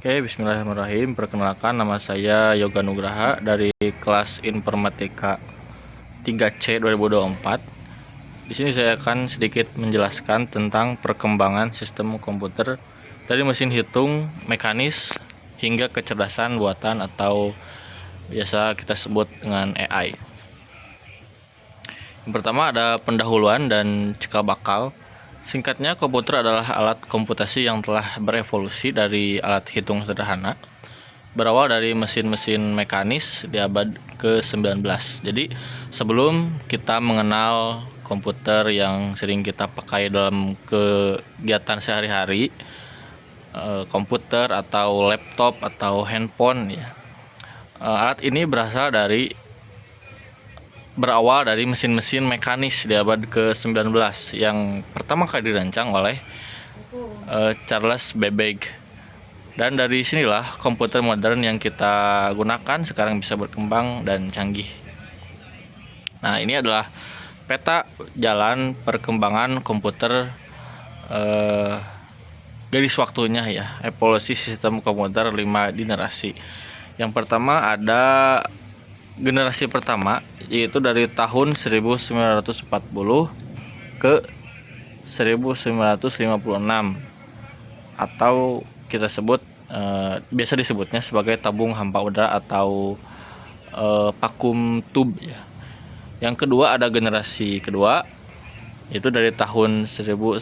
Oke, bismillahirrahmanirrahim. Perkenalkan, nama saya Yoga Nugraha dari kelas Informatika 3C 2024. Di sini saya akan sedikit menjelaskan tentang perkembangan sistem komputer dari mesin hitung, mekanis, hingga kecerdasan buatan atau biasa kita sebut dengan AI. Yang pertama ada pendahuluan dan cikal bakal. Singkatnya, komputer adalah alat komputasi yang telah berevolusi dari alat hitung sederhana, berawal dari mesin-mesin mekanis di abad ke-19. Jadi, sebelum kita mengenal komputer yang sering kita pakai dalam kegiatan sehari-hari, komputer atau laptop atau handphone, ya, alat ini berawal dari mesin-mesin mekanis di abad ke-19 yang pertama kali dirancang oleh Charles Babbage. Dan dari sinilah komputer modern yang kita gunakan sekarang bisa berkembang dan canggih. Nah, ini adalah peta jalan perkembangan komputer garis waktunya, ya, evolusi sistem komputer 5 generasi. Yang pertama ada generasi pertama, yaitu dari tahun 1940 ke 1956, atau kita sebut biasa disebutnya sebagai tabung hampa udara atau vacuum tube, ya. Yang kedua ada generasi kedua, yaitu dari tahun 1956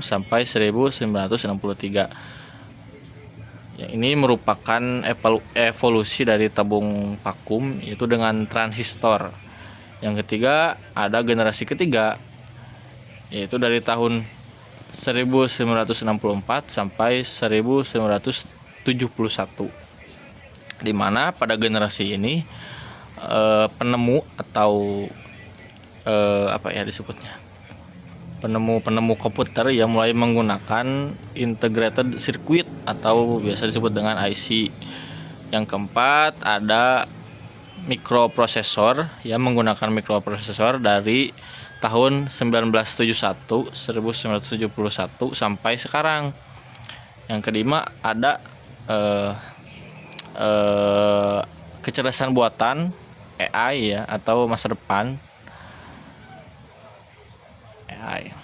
sampai 1963. Yang ini merupakan evolusi dari tabung vakum, yaitu dengan transistor. Yang ketiga ada generasi ketiga, yaitu dari tahun 1964 sampai 1971, di mana pada generasi ini penemu atau disebutnya penemu komputer yang mulai menggunakan integrated circuit atau biasa disebut dengan IC. Yang keempat ada mikroprosesor yang menggunakan mikroprosesor dari tahun 1971 sampai sekarang. Yang kelima ada kecerdasan buatan AI, ya, atau masa depan AI.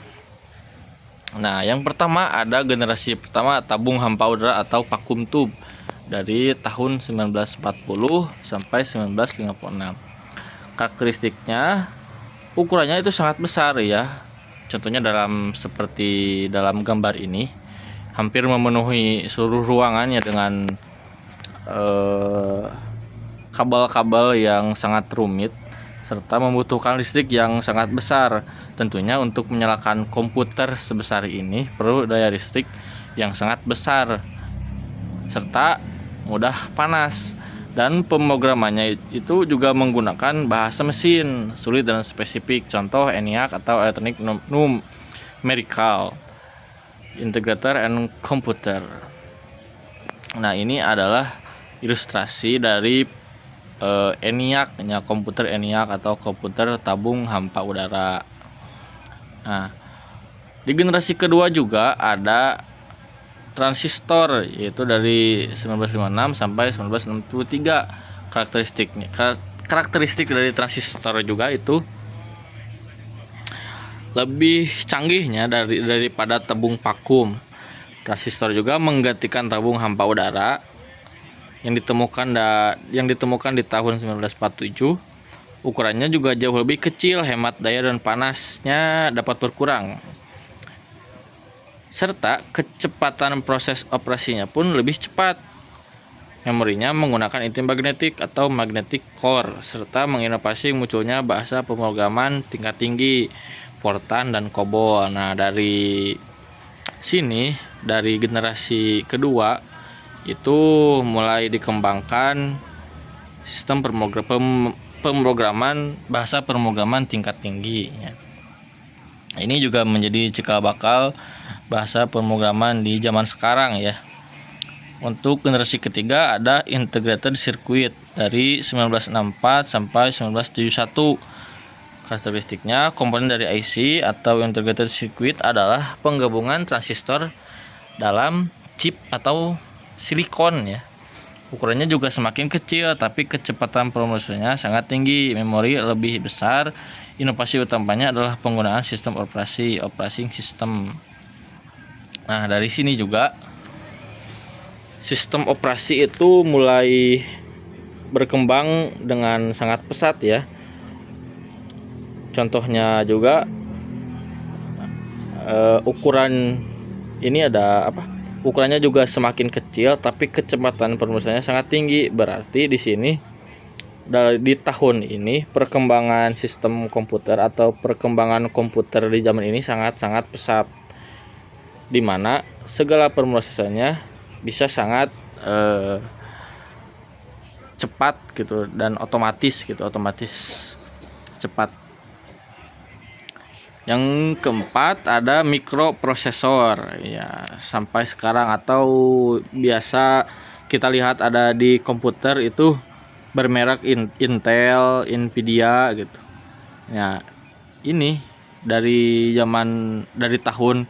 Nah, yang pertama ada generasi pertama tabung hampa udara atau vacuum tube dari tahun 1940 sampai 1956. Karakteristiknya, ukurannya itu sangat besar, ya. Contohnya seperti dalam gambar ini, hampir memenuhi seluruh ruangannya dengan kabel-kabel yang sangat rumit serta membutuhkan listrik yang sangat besar. Tentunya untuk menyalakan komputer sebesar ini perlu daya listrik yang sangat besar serta mudah panas, dan pemrogramannya itu juga menggunakan bahasa mesin sulit dan spesifik. Contoh ENIAC atau Electronic Numerical Integrator and Computer. Nah, ini adalah ilustrasi dari ENIAC, komputer ENIAC atau komputer tabung hampa udara. Nah, di generasi kedua juga ada transistor, yaitu dari 1956 sampai 1963. Karakteristik dari transistor juga itu lebih canggihnya daripada tabung vakum. Transistor juga menggantikan tabung hampa udara yang ditemukan di tahun 1947. Ukurannya juga jauh lebih kecil, hemat daya dan panasnya dapat berkurang, serta kecepatan proses operasinya pun lebih cepat. Memorinya menggunakan inti magnetik atau magnetic core, serta menginovasi munculnya bahasa pemrograman tingkat tinggi, Fortran dan COBOL. Nah, dari sini, dari generasi kedua itu mulai dikembangkan sistem bahasa pemrograman tingkat tinggi, ya. Ini juga menjadi cikal bakal bahasa pemrograman di zaman sekarang, ya. Untuk generasi ketiga ada integrated circuit dari 1964 sampai 1971. Karakteristiknya, komponen dari IC atau integrated circuit adalah penggabungan transistor dalam chip atau silikon ya. Ukurannya juga semakin kecil tapi kecepatan pemrosesannya sangat tinggi, memori lebih besar. Inovasi utamanya adalah penggunaan sistem operasi operating system. Nah, dari sini juga sistem operasi itu mulai berkembang dengan sangat pesat ya. Contohnya juga ukuran ini ada apa? Ukurannya juga semakin kecil tapi kecepatan pemrosesannya sangat tinggi. Berarti di sini di tahun ini perkembangan sistem komputer atau perkembangan komputer di zaman ini sangat-sangat pesat, di mana segala pemrosesannya bisa sangat cepat gitu dan otomatis cepat. Yang keempat ada mikroprosesor ya, sampai sekarang atau biasa kita lihat ada di komputer itu bermerek Intel, Nvidia gitu. Ya, ini dari tahun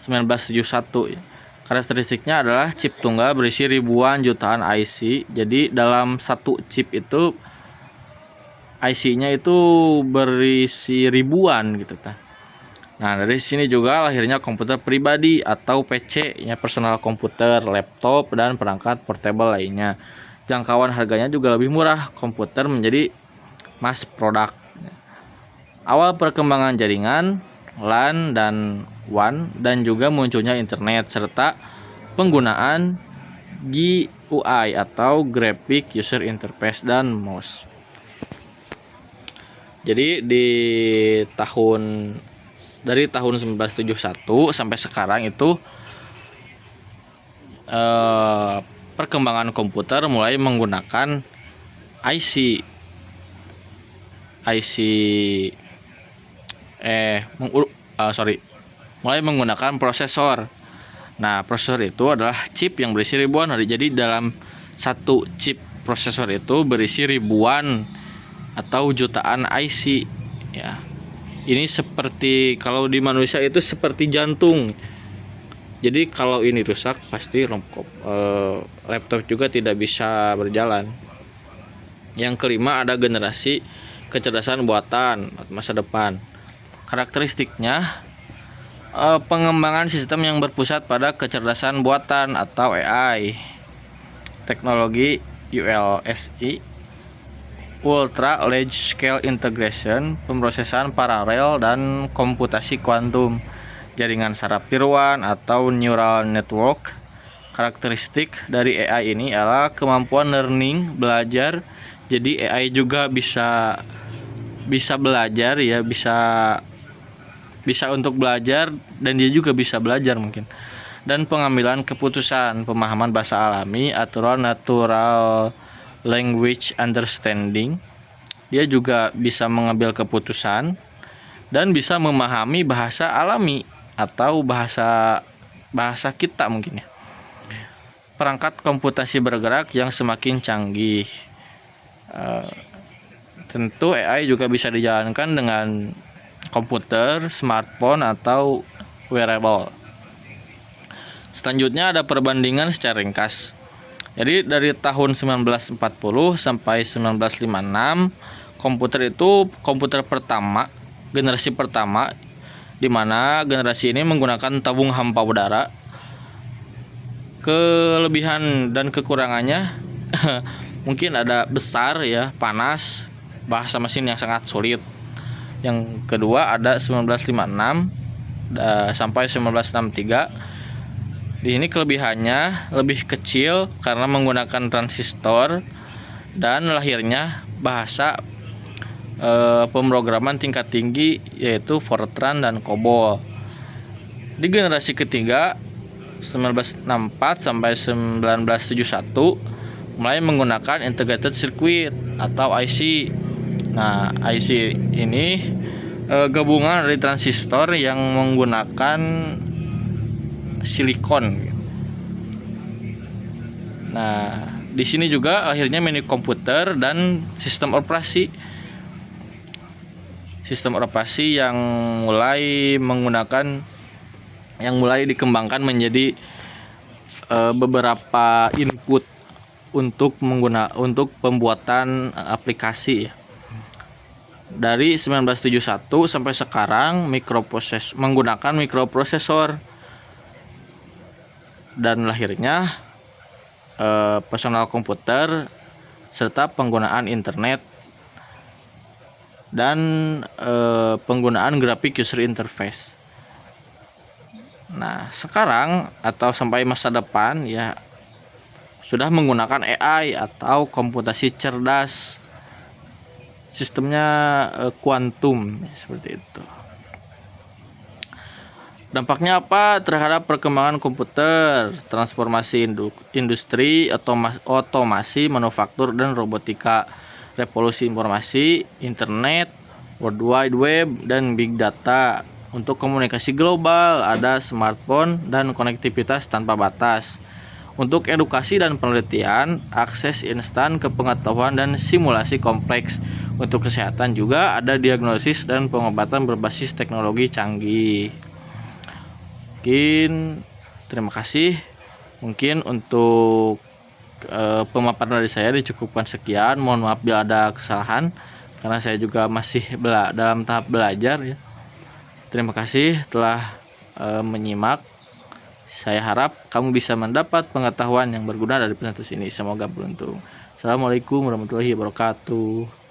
1971 ya. Karakteristiknya adalah chip tunggal berisi ribuan jutaan IC. Jadi dalam satu chip itu IC-nya itu berisi ribuan gitu ta. Nah, dari sini juga lahirnya komputer pribadi atau PC ya, personal komputer, laptop dan perangkat portable lainnya. Jangkauan harganya juga lebih murah, komputer menjadi mass product. Awal perkembangan jaringan LAN dan WAN dan juga munculnya internet serta penggunaan GUI atau Graphic User Interface dan mouse. Jadi dari tahun 1971 sampai sekarang itu perkembangan komputer mulai menggunakan mulai menggunakan prosesor. Nah, prosesor itu adalah chip yang berisi ribuan. Jadi dalam satu chip prosesor itu berisi ribuan atau jutaan IC ya. Ini seperti kalau di manusia itu seperti jantung. Jadi kalau ini rusak pasti laptop juga tidak bisa berjalan. Yang kelima ada generasi kecerdasan buatan masa depan. Karakteristiknya pengembangan sistem yang berpusat pada kecerdasan buatan atau AI. Teknologi ULSI, Ultra Large Scale Integration, pemrosesan paralel dan komputasi kuantum, jaringan saraf tiruan atau neural network. Karakteristik dari AI ini adalah kemampuan learning, belajar. Jadi AI juga bisa belajar ya, bisa untuk belajar dan dia juga bisa belajar mungkin. Dan pengambilan keputusan, pemahaman bahasa alami, aturan natural language understanding. Dia juga bisa mengambil keputusan dan bisa memahami bahasa alami atau bahasa kita mungkin ya. Perangkat komputasi bergerak yang semakin canggih. Tentu AI juga bisa dijalankan dengan komputer, smartphone atau wearable. Selanjutnya ada perbandingan secara ringkas. Jadi dari tahun 1940 sampai 1956 komputer pertama, generasi pertama, di mana generasi ini menggunakan tabung hampa udara. Kelebihan dan kekurangannya mungkin ada besar ya, panas, bahasa mesin yang sangat sulit. Yang kedua ada 1956 sampai 1963. Di sini kelebihannya lebih kecil karena menggunakan transistor dan lahirnya bahasa pemrograman tingkat tinggi yaitu Fortran dan COBOL. Di generasi ketiga 1964 sampai 1971 mulai menggunakan integrated circuit atau IC. Nah, IC ini gabungan dari transistor yang menggunakan silikon. Nah, di sini juga akhirnya mini komputer dan sistem operasi yang mulai dikembangkan menjadi beberapa input untuk pembuatan aplikasi ya. Dari 1971 sampai sekarang menggunakan mikroprosesor, dan lahirnya personal komputer serta penggunaan internet dan penggunaan graphic user interface. Nah, sekarang atau sampai masa depan ya sudah menggunakan AI atau komputasi cerdas. Sistemnya kuantum seperti itu. Dampaknya apa terhadap perkembangan komputer, transformasi industri, otomasi, manufaktur dan robotika, revolusi informasi, internet, World Wide Web dan big data. Untuk komunikasi global ada smartphone dan konektivitas tanpa batas. Untuk edukasi dan penelitian, akses instan ke pengetahuan dan simulasi kompleks. Untuk kesehatan juga ada diagnosis dan pengobatan berbasis teknologi canggih. Terima kasih. Mungkin untuk pemaparan dari saya dicukupkan sekian. Mohon maaf bila ada kesalahan karena saya juga masih dalam tahap belajar ya. Terima kasih telah menyimak. Saya harap kamu bisa mendapat pengetahuan yang berguna dari presentation ini. Semoga beruntung. Assalamualaikum warahmatullahi wabarakatuh.